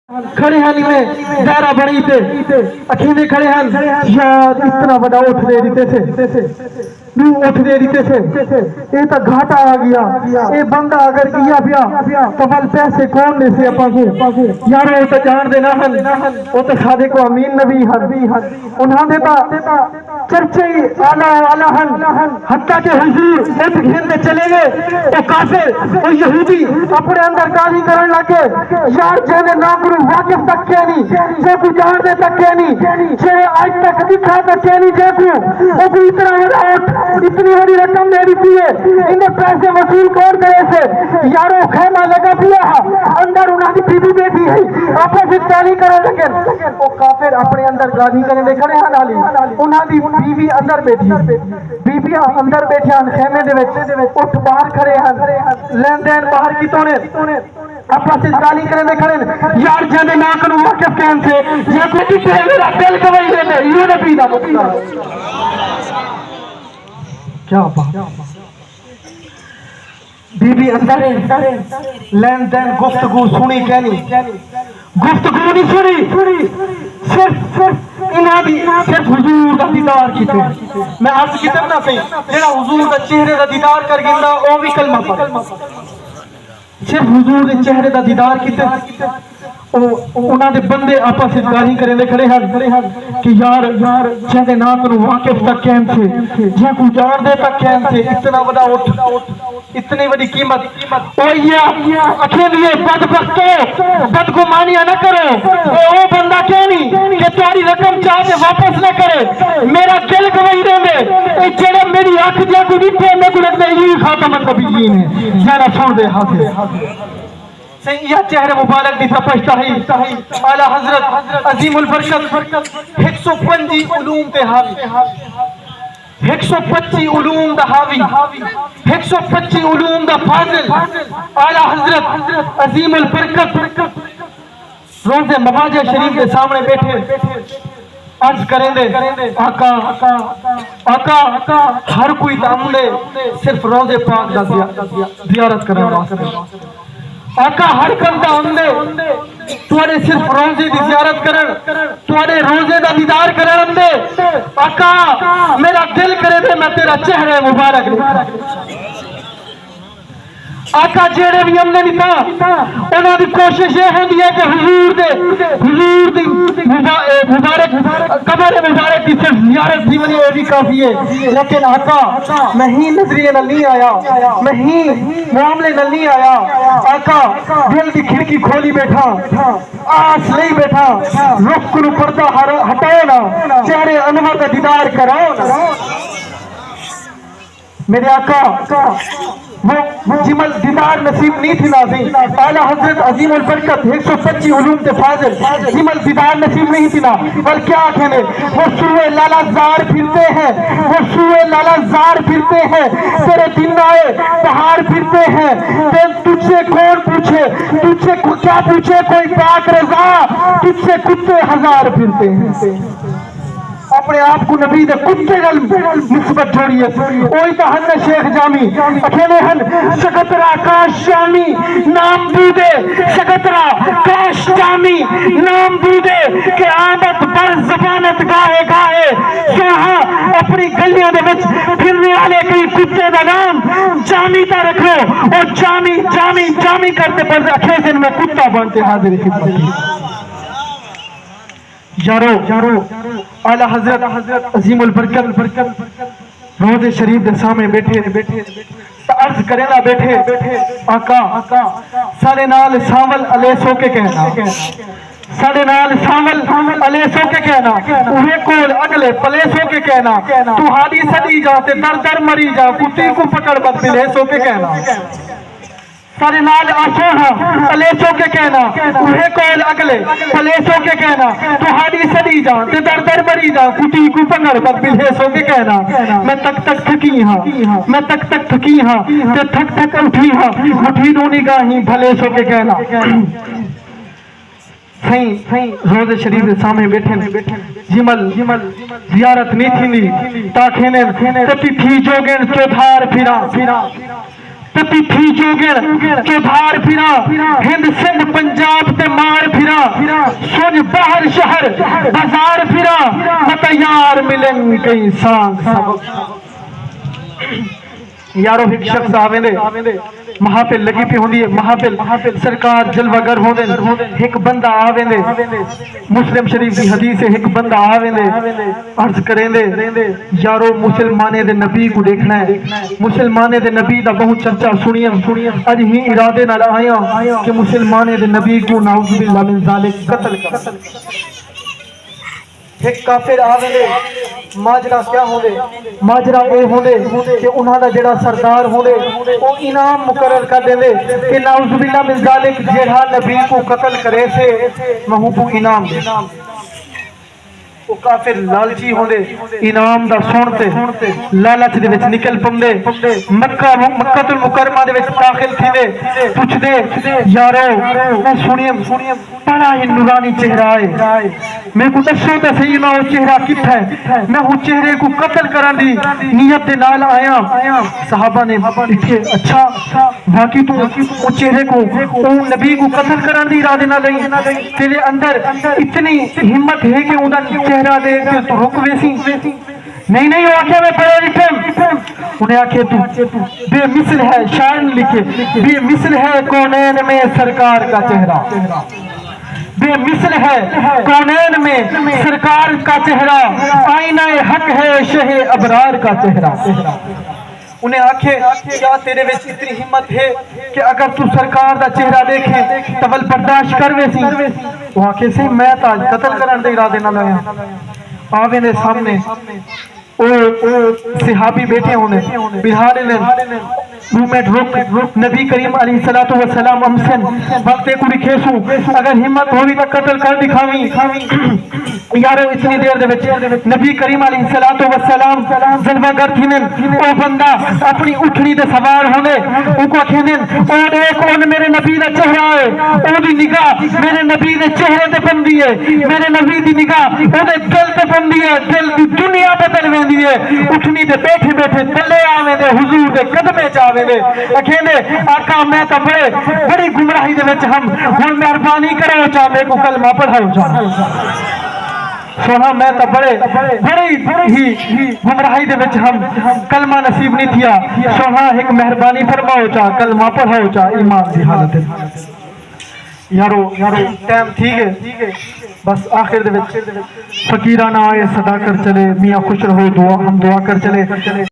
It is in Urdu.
کھڑے ہیں میں دائرہ بڑی تے اکھینے کھڑے ہیں یار اتنا بڑا اٹھ دے دیتے سے اٹھ دے دیتے سے یہ تو گھاٹا آ گیا یہ بندہ اگر کیا پیا تو بل پیسے کون نے سے اپا کو یار وہ تو جان دے نہ ہن وہ تو صادق و امین نبی ہن انہاں دے تا چرچے آلہ ہن حتیٰ کہ حضور ایک گھر میں چلے گئے وہ کافر وہ یہودی اپنے اندر گالی کرنے لگے یار جینے ناگرو واقف تک کہنی جے کو جان دے تک کہنی جے آج تک دکھا تک کہنی جے کو وہ بھی اتنا وڈا اتنی بڑی رقم دے دیتی ہے انہیں پیسے وصول کون کرے سے یارو خیمہ لگا دیا اندر انہاں کی بیوی بیٹھی ہے آپس میں گالی کرنے لگے وہ کافر اپنے اندر گالی کرنے لے کھڑے ہیں نالی انہاں دی بیوی اندر بیٹھی بیویاں اندر بیٹھے ہیں خیمے دے وچ اٹھ باہر کھڑے ہیں لین دین باہر کیتوں نے آپس میں گالی کرنے کھڑے یار جانے نہ کرو واقف کہن سے یہ کوئی بھی میرا دل گواہی دے دے یہ نبی دا مطلب کیا بات بی بی اندر لین دین گفتگو سنی کہنی گفتگو نہیں سنی صرف انہاں دی صرف حضور دا دیدار کیتے میں عرض کیتے نا پئی جڑا حضور دا چہرے دا دیدار کر گندا او بھی کلمہ پڑھ صرف حضور دے چہرے دا دیدار کیتے انہاں دے بندے آپس وچ گالی کرنے کھڑے ہیں کہ یار جے نہ کرو واقف تک کہن سے جے کو جان دے تک کہن سے اتنا بڑا اٹھ اتنی بڑی قیمت او یا اکھے لیے بدبختو بدگمانیاں نہ کرو او بندہ کہنی کہ تیری رقم چاہ کے واپس نہ کرے میرا دل گواہی دے اے جڑے میری اکھ جے کو دتے میں کو لگدا یہ خاتم النبیین ہے ذرا سن دے حاضر یہ چہرے مبارک دی تپشتا ہے اعلی حضرت عظیم البرکت 125 علوم تے حاوی 125 علوم دا حاوی 125 علوم دا فاضل اعلی حضرت عظیم البرکت روز مواجہ شریف کے سامنے بیٹھے عرض کریں دے آقا ہر کوئی تعملے صرف روز پاک دا زیارت کرنے واسطے آقا ہر کمتا ہندے توڑے صرف روزے دی زیارت کرن توڑے روزے دا دیدار کرن ہندے آقا میرا دل کرے دے میں تیرا چہرے مبارک دیکھا آقا جیڑے بھی ہم نے نہیں تھا انہوں دی کوشش یہ ہوندی ہے کہ حضور دی مبارک قبر مبارک کی صرف زیارت دی منی بھی کافی ہے لیکن آقا میں ہی نظریے نہ نہیں آیا میں ہی معاملے نہ نہیں آیا آقا دل دی کھڑکی کھولی بیٹھا آس لئی بیٹھا رخ کو پردہ ہٹاؤ نا چہرے انور کا دیدار کراؤ نا میرے آقا وہ جمل دیدار نصیب نہیں تھی ناظرین اعلی حضرت عظیم البرکت 125 علوم تے فاضل جمل دیدار نصیب نہیں تھی نا بل کیا کہنے وہ سوئے لالا زار پھرتے ہیں وہ سوئے لالا زار پھرتے ہیں تیرے دن آئے پہاڑ پھرتے ہیں تجھ سے کون پوچھے تجھ سے کیا پوچھے کوئی پاک رضا تجھ سے کتے ہزار پھرتے ہیں اپنے آپ کو نبی دے کتے گل نسبت جوڑی ہے اوہی تو ہن شیخ جامی اکھیلے ہن شکترہ کاش جامی نام دودے شکترہ کاش جامی نام دودے کہ آمد بر زبانت گاہے سوہا اپنی گلیوں دے وچ پھرنے والے کئی کتے دا نام جامی تا رکھو اور جامی کرتے پر اکھے دن میں کتا بنتے حاضر خدمت یارو اعلی حضرت عظیم البرکت روز شریف دے سامنے بیٹھے عرض کرے نا بیٹھے آقا سارے نال ساول علیہ سو کے کہنا سارے نال ساول علیہ سو کے کہنا اوہے کول اگلے پلے سو کے کہنا تو ہادی سدی جا تے در مری جا کتی کو پکڑ بد پلے سو کے کہنا سارے نال آسوہاں پلیسو کے کہنا اوہے کول اگلے پلیسو کے کہنا تو ہاڑی سڑی جا تے در بری جا کٹی کو پنگڑ بد پلیسو کے کہنا میں تک تھکی ہاں تے تھک اٹھی نو نگاہیں بھلیسو کے کہنا روز شریف کے سامنے بیٹھے جمل زیارت نہیں تھی تاکھینے تپی تھی جوگن چودھار پھرا موتی تھی جوگن کے بھار پھرا ہند سندھ پنجاب تے مار پھرا سن باہر شہر بازار پھرا مت یار ملن کئی سانگ سبق یارو ایک شخص آویں دے محافل لگی پی ہوندی ہے محافل سرکار جلوہ گر ہوندے ایک بندہ آویں دے مسلم شریف کی حدیث ہے ایک بندہ آویں دے عرض کریں دے یارو مسلمانے دے نبی کو دیکھنا ہے مسلمانے دے نبی دا بہت چرچا سنیم اج ہی ارادے نال آیا کہ مسلمانے دے نبی کو نعوذ باللہ من ذالک قتل کر ایک کافر آویں دے ماجرہ کیا ہوندے ماجرہ اے ہوندے کہ انہاں دا جڑا سردار ہوندے وہ انعام مقرر کر دیندے کہ نعوذ باللہ من ذالک جڑا نبی کو قتل کرے سے مہو کو انعام دے وہ کافر لالچی ہوندے انعام دا سنتے لالچ دے وچ نکل پندے مکہ المکرمہ دے وچ داخل تھیندے پوچھ دے یارو میں سنیم بڑا ہی نورانی چہرہ ہے میں کو دسو تے صحیح میں وہ چہرہ کتھا ہے میں وہ چہرے کو قتل کرن دی نیت دے نال آیا صحابہ نے لکھے اچھا باقی تو وہ چہرے کو وہ نبی کو قتل کرن دی ارادے نال نہیں تیرے اندر اتنی ہمت ہے کہ اوندا چہرہ دے کے تو رک ویسی نہیں وہ آنکھیں میں پڑھے لکھیں انہیں آنکھیں تو بے مثل ہے شاعر لکھے بے مثل ہے کونین میں سرکار کا چہرہ بے مثل ہے کونین میں سرکار کا چہرہ آئینہ حق ہے شہ ابرار کا چہرہ انہیں آنکھیں کیا تیرے ویچ اتنی ہمت ہے کہ اگر تو سرکار دا چہرہ دیکھیں تول برداشت کر ویسی وہ آنکھیں سے میں تاج قتل کرن دے ارادے نہ لیا آویں دے سامنے صحابی بیٹھے ہونے بہارے نے رومٹ رک نبی کریم علیہ السلام امسن وقت ایک اڑی کھیسو اگر ہمت ہوئی تو قتل کر دکھاویں یارو اتنی دیر دے بچے نبی کریم علیہ السلام جلوہ گر تھینن او بندہ اپنی اٹھنی دے سوار ہونے او کو کھینن او دیکھ ان میرے نبی دے چہرہ ہے او دی نگاہ میرے نبی دے چہرے تے پندی ہے میرے نبی دی نگاہ او دے دل تے پندی ہے دل دی دنیا بدل ویندی ہے اٹھنی دے بیٹھے تلے آویں دے حضور دے قدمے چاویں دے اکھیں دے آقا میں تا بڑی گمراہی دے وچ ہم ہن مہربانی کرو چا میں کو کلمہ پڑھاؤ جا سونا میں تا بڑی ہی گمراہی دے وچ ہم کلمہ نصیب نہیں تھیا سونا ایک مہربانی فرماؤ چا کلمہ پڑھاؤ چا ایمان دی حالت یارو ٹائم ٹھیک ہے بس آخر دے وچ فقیرانہ آئے صدا کر چلے میاں خوش رہو دعا ہم دعا کر چلے